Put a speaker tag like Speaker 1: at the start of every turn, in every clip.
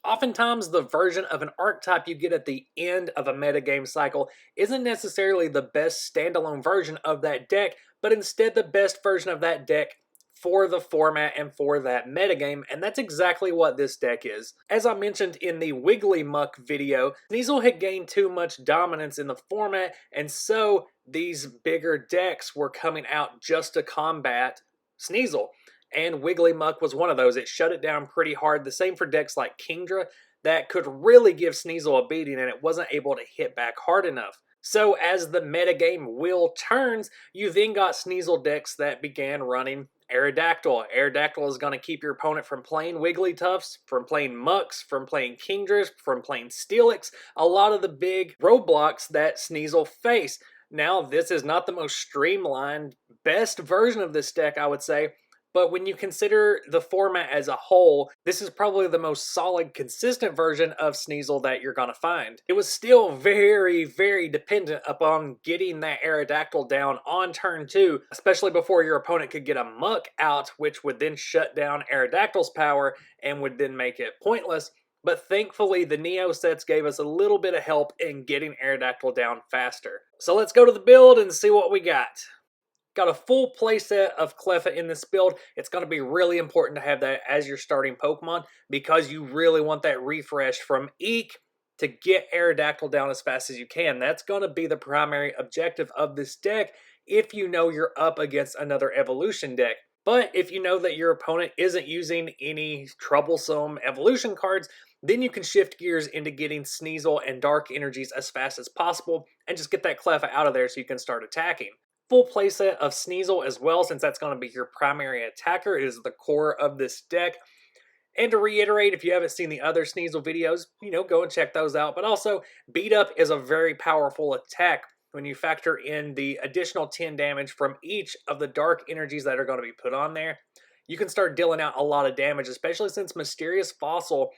Speaker 1: Oftentimes, the version of an archetype you get at the end of a metagame cycle isn't necessarily the best standalone version of that deck, but instead the best version of that deck for the format and for that metagame, and that's exactly what this deck is. As I mentioned in the Wiggly Muck video, Sneasel had gained too much dominance in the format, and so these bigger decks were coming out just to combat Sneasel. And Wiggly Muck was one of those. It shut it down pretty hard. The same for decks like Kingdra that could really give Sneasel a beating, and it wasn't able to hit back hard enough. So as the metagame wheel turns, you then got Sneasel decks that began running Aerodactyl. Aerodactyl is going to keep your opponent from playing Wigglytuffs, from playing Mucks, from playing Kingdras, from playing Steelix, a lot of the big roadblocks that Sneasel face. Now, this is not the most streamlined, best version of this deck, I would say, but when you consider the format as a whole, this is probably the most solid, consistent version of Sneasel that you're going to find. It was still very, very dependent upon getting that Aerodactyl down on turn 2, especially before your opponent could get a Muck out, which would then shut down Aerodactyl's power and would then make it pointless. But thankfully, the Neo sets gave us a little bit of help in getting Aerodactyl down faster. So let's go to the build and see what we got. Got a full playset of Cleffa in this build. It's going to be really important to have that as your starting Pokemon because you really want that refresh from Eek to get Aerodactyl down as fast as you can. That's going to be the primary objective of this deck if you know you're up against another evolution deck. But if you know that your opponent isn't using any troublesome evolution cards, then you can shift gears into getting Sneasel and Dark Energies as fast as possible and just get that Cleffa out of there so you can start attacking. Full playset of Sneasel as well, since that's going to be your primary attacker. It is the core of this deck. And to reiterate, if you haven't seen the other Sneasel videos, go and check those out. But also, Beat Up is a very powerful attack when you factor in the additional 10 damage from each of the dark energies that are going to be put on there. You can start dealing out a lot of damage, especially since Mysterious Fossil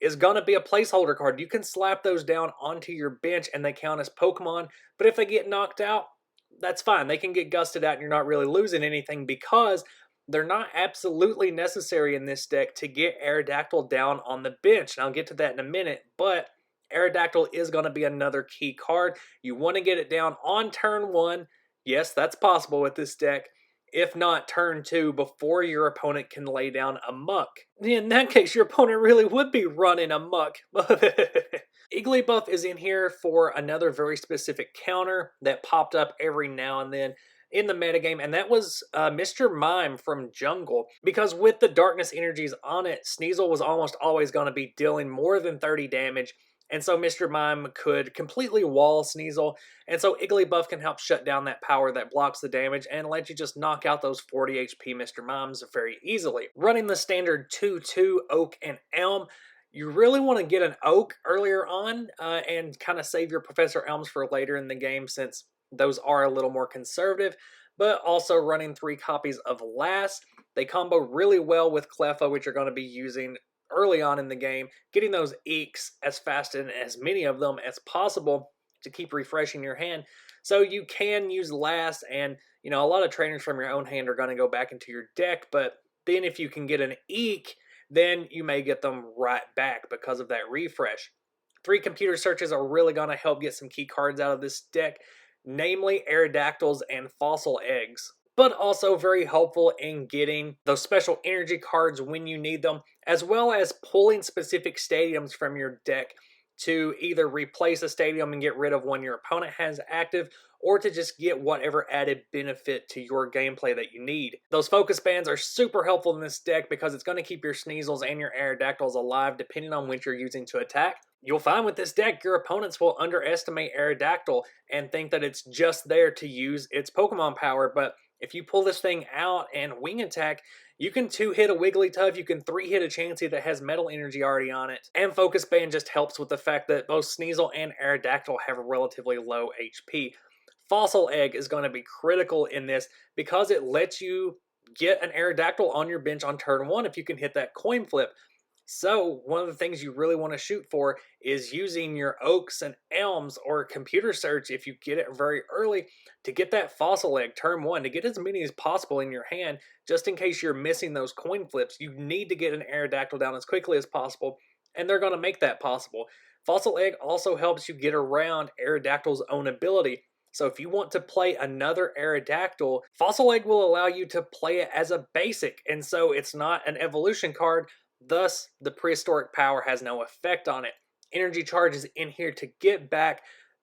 Speaker 1: is going to be a placeholder card. You can slap those down onto your bench and they count as Pokemon. But if they get knocked out, that's fine. They can get gusted out and you're not really losing anything because they're not absolutely necessary in this deck to get Aerodactyl down on the bench. And I'll get to that in a minute, but Aerodactyl is going to be another key card. You want to get it down on turn 1. Yes, that's possible with this deck. If not, turn 2 before your opponent can lay down a Muck. In that case, your opponent really would be running a Muck. Igglybuff is in here for another very specific counter that popped up every now and then in the metagame, and that was Mr. Mime from Jungle. Because with the darkness energies on it, Sneasel was almost always going to be dealing more than 30 damage, and so Mr. Mime could completely wall Sneasel, and so Igglybuff can help shut down that power that blocks the damage and let you just knock out those 40 HP Mr. Mimes very easily. Running the standard 2-2 Oak and Elm, you really want to get an Oak earlier on and kind of save your Professor Elms for later in the game since those are a little more conservative, but also running 3 copies of Last. They combo really well with Cleffa, which you're going to be using early on in the game, getting those Eeks as fast and as many of them as possible to keep refreshing your hand. So you can use Last, and a lot of trainers from your own hand are going to go back into your deck, but then if you can get an Eek, then you may get them right back because of that refresh. 3 computer searches are really going to help get some key cards out of this deck, namely Aerodactyls and Fossil Eggs, but also very helpful in getting those special energy cards when you need them, as well as pulling specific stadiums from your deck to either replace a stadium and get rid of one your opponent has active, or to just get whatever added benefit to your gameplay that you need. Those focus bands are super helpful in this deck because it's going to keep your Sneasels and your Aerodactyls alive depending on which you're using to attack. You'll find with this deck, your opponents will underestimate Aerodactyl and think that it's just there to use its Pokemon power, but if you pull this thing out and wing attack, you can 2-hit a Wigglytuff, you can 3-hit a Chansey that has Metal Energy already on it, and Focus Band just helps with the fact that both Sneasel and Aerodactyl have relatively low HP. Fossil Egg is going to be critical in this because it lets you get an Aerodactyl on your bench on turn 1 if you can hit that coin flip. So one of the things you really want to shoot for is using your Oaks and Elms or computer search if you get it very early to get that Fossil Egg turn 1, to get as many as possible in your hand just in case you're missing those coin flips. You need to get an Aerodactyl down as quickly as possible and they're going to make that possible. Fossil Egg also helps you get around Aerodactyl's own ability. So if you want to play another Aerodactyl, Fossil Egg will allow you to play it as a basic, and so it's not an evolution card, thus the prehistoric power has no effect on it. Energy Charge is in here to get back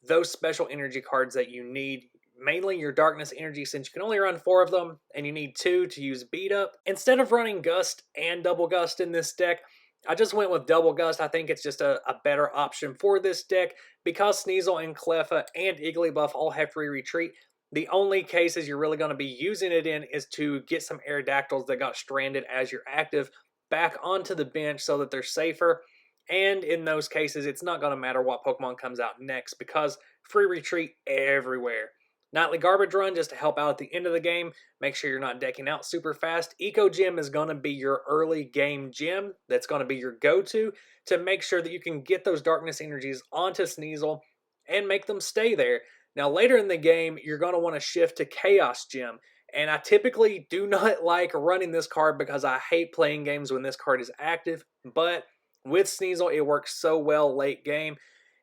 Speaker 1: those special energy cards that you need, mainly your Darkness Energy, since you can only run 4 of them and you need 2 to use Beat Up. Instead of running Gust and Double Gust in this deck, I just went with Double Gust. I think it's just a better option for this deck because Sneasel and Cleffa and Igglybuff all have free retreat. The only cases you're really going to be using it in is to get some Aerodactyls that got stranded as you're active back onto the bench so that they're safer. And in those cases, it's not going to matter what Pokemon comes out next because free retreat everywhere. Nightly Garbage Run just to help out at the end of the game. Make sure you're not decking out super fast. Eco Gym is going to be your early game gym. That's going to be your go-to to make sure that you can get those Darkness Energies onto Sneasel and make them stay there. Now later in the game, you're going to want to shift to Chaos Gym. And I typically do not like running this card because I hate playing games when this card is active. But with Sneasel, it works so well late game.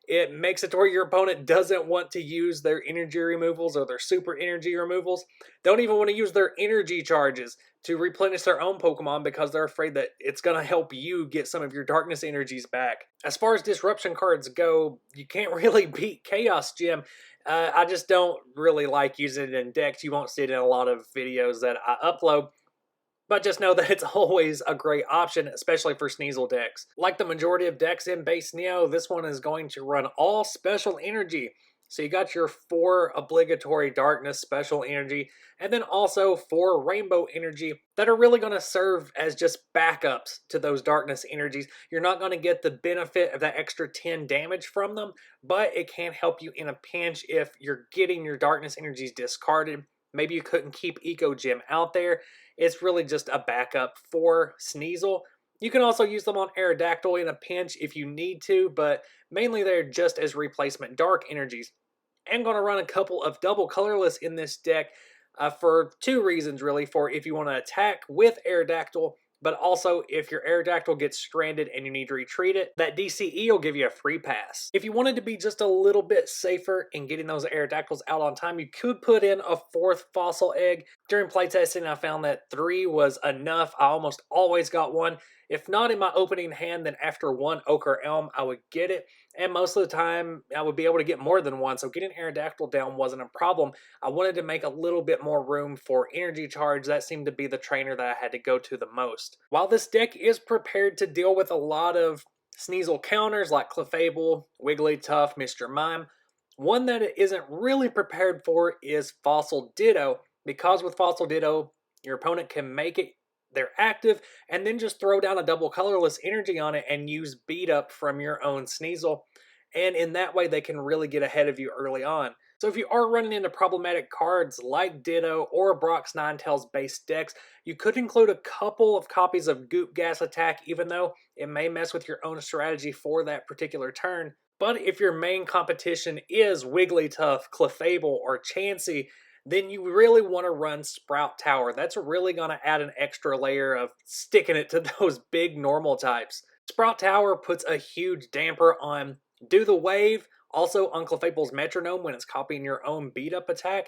Speaker 1: It makes it to where your opponent doesn't want to use their energy removals or their super energy removals. Don't even want to use their energy charges to replenish their own Pokemon because they're afraid that it's going to help you get some of your Darkness energies back. As far as disruption cards go, you can't really beat Chaos Gym. I just don't really like using it in decks. You won't see it in a lot of videos that I upload. But just know that it's always a great option, especially for Sneasel decks. Like the majority of decks in base Neo, this one is going to run all special energy. So you got your 4 obligatory Darkness special energy, and then also 4 rainbow energy that are really going to serve as just backups to those Darkness energies. You're not going to get the benefit of that extra 10 damage from them, but it can help you in a pinch if you're getting your Darkness energies discarded. Maybe you couldn't keep Eco Gym out there. It's really just a backup for Sneasel. You can also use them on Aerodactyl in a pinch if you need to, but mainly they're just as replacement dark energies. I'm going to run a couple of double colorless in this deck for 2 reasons really. For if you want to attack with Aerodactyl, but also if your Aerodactyl gets stranded and you need to retreat it, that DCE will give you a free pass. If you wanted to be just a little bit safer in getting those Aerodactyls out on time, you could put in a 4th Fossil Egg. During playtesting, I found that 3 was enough. I almost always got 1. If not in my opening hand, then after 1 Ochre Elm, I would get it. And most of the time, I would be able to get more than 1, so getting Aerodactyl down wasn't a problem. I wanted to make a little bit more room for energy charge. That seemed to be the trainer that I had to go to the most. While this deck is prepared to deal with a lot of Sneasel counters like Clefable, Wigglytuff, Mr. Mime, one that it isn't really prepared for is Fossil Ditto, because with Fossil Ditto, your opponent can make it they're active, and then just throw down a double colorless energy on it and use Beat Up from your own Sneasel. And in that way, they can really get ahead of you early on. So if you are running into problematic cards like Ditto or Brock's Ninetales based decks, you could include a couple of copies of Goop Gas Attack, even though it may mess with your own strategy for that particular turn. But if your main competition is Wigglytuff, Clefable, or Chansey, then you really want to run Sprout Tower. That's really going to add an extra layer of sticking it to those big normal types. Sprout Tower puts a huge damper on Do the Wave, also on Clefable's Metronome when it's copying your own beat-up attack,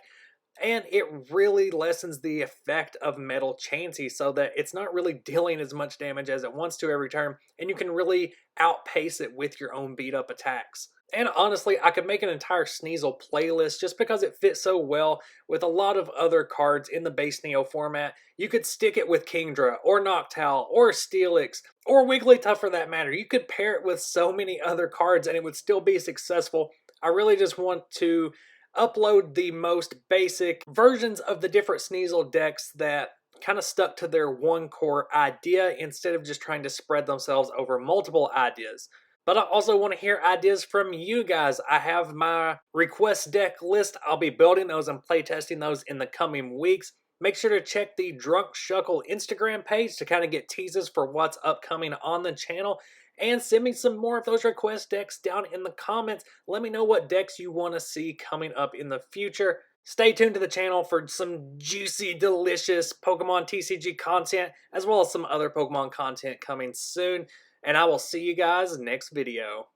Speaker 1: and it really lessens the effect of Metal Chansey so that it's not really dealing as much damage as it wants to every turn, and you can really outpace it with your own beat-up attacks. And honestly, I could make an entire Sneasel playlist just because it fits so well with a lot of other cards in the base Neo format. You could stick it with Kingdra, or Noctowl, or Steelix, or Wigglytuff for that matter. You could pair it with so many other cards and it would still be successful. I really just want to upload the most basic versions of the different Sneasel decks that kind of stuck to their one core idea instead of just trying to spread themselves over multiple ideas. But I also want to hear ideas from you guys. I have my request deck list. I'll be building those and playtesting those in the coming weeks. Make sure to check the Drunk Shuckle Instagram page to kind of get teases for what's upcoming on the channel. And send me some more of those request decks down in the comments. Let me know what decks you want to see coming up in the future. Stay tuned to the channel for some juicy, delicious Pokemon TCG content, as well as some other Pokemon content coming soon. and I will see you guys next video.